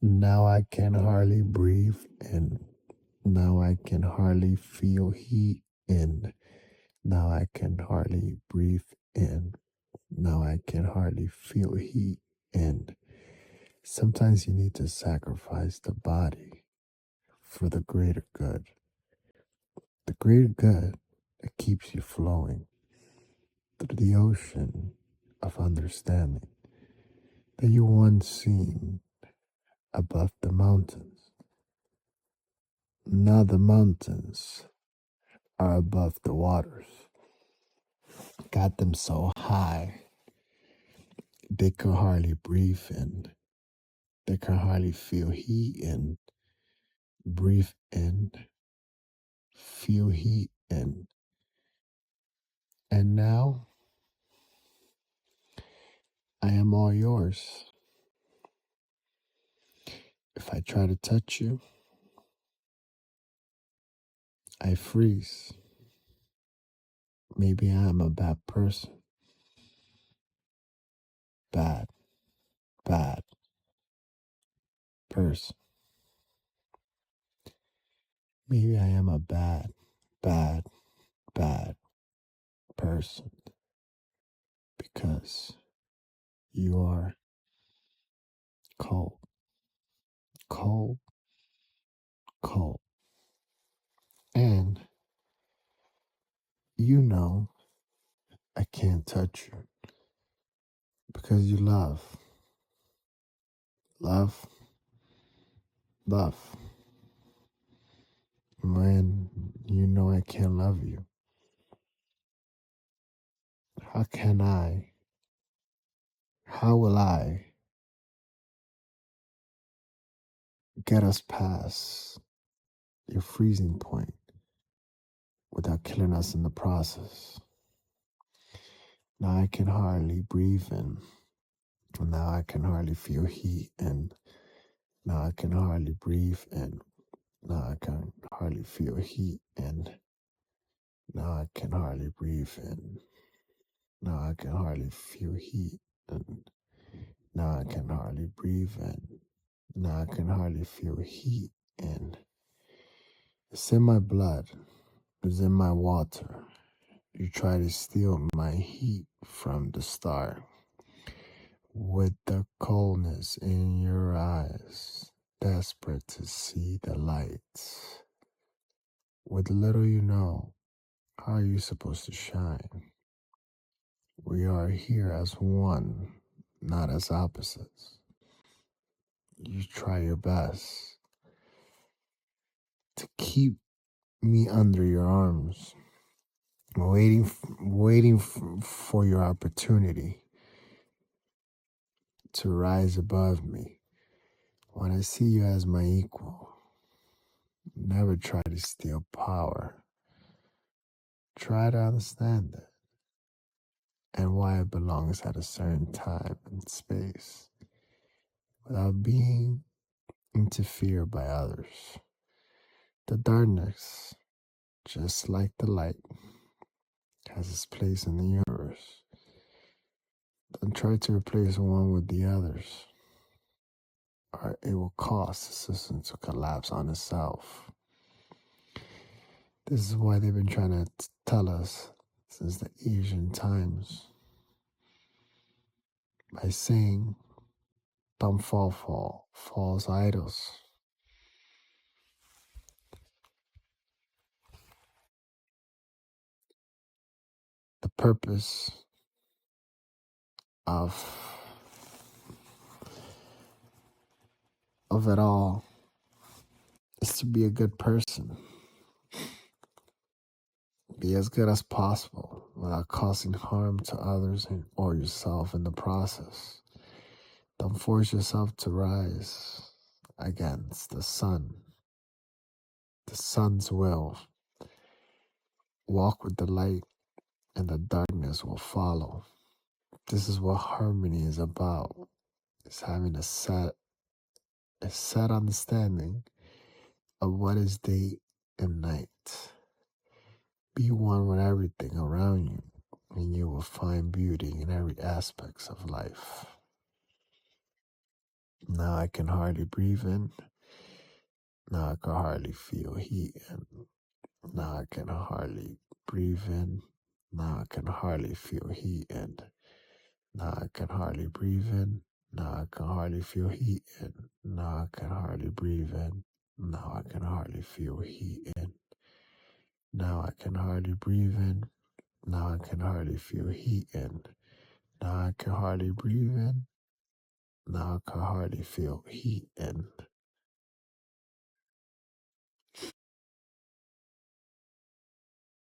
Now I can hardly breathe in. Now I can hardly feel heat in. Now I can hardly breathe in. Now I can hardly feel heat in. Sometimes you need to sacrifice the body for the greater good. The greater good that keeps you flowing through the ocean of understanding that you once seen above the mountains. Now the mountains are above the waters. Got them so high they can hardly breathe in. They can hardly feel heat in. Breathe in. Feel heat in. And now I am all yours. If I try to touch you, I freeze. Maybe I am a bad person. Bad, bad person. Maybe I am a bad, bad, bad person because you are cold, cold, cold. And you know I can't touch you because you love, love, love. When you know I can't love you, how can I, how will I get us past your freezing point without killing us in the process? Now I can hardly breathe in. Now I can hardly feel heat in. Now I can hardly breathe in. Now I can hardly feel heat in. Now I can hardly breathe in. Now I can hardly feel heat in. Now I can hardly breathe in. Now I can hardly feel heat in. It's in my blood. It's in my water. You try to steal my heat from the start. With the coldness in your eyes, desperate to see the lights. With little you know, how are you supposed to shine? We are here as one, not as opposites. You try your best to keep me under your arms, waiting for your opportunity to rise above me. When I see you as my equal, never try to steal power. Try to understand it and why it belongs at a certain time and space without being interfered by others. The darkness, just like the light, has its place in the universe. Don't try to replace one with the others, or it will cause the system to collapse on itself. This is why they've been trying to tell us since the ancient times by saying, don't fall for false idols. The purpose of it all is to be a good person. Be as good as possible without causing harm to others or yourself in the process. Don't force yourself to rise against the sun's will. Walk with the light and the darkness will follow. This is what harmony is about. It's having a set understanding of what is day and night. Be one with everything around you, and you will find beauty in every aspect of life. Now I can hardly breathe in. Now I can hardly feel heat in. Now I can hardly breathe in. Now I can hardly feel heat in. Now I can hardly breathe in. Now I can hardly feel heat in. Now I can hardly breathe in. Now I can hardly feel heat in. Now I can hardly breathe in. Now I can hardly feel heat in. Now I can hardly breathe in. Now I can hardly feel heat in.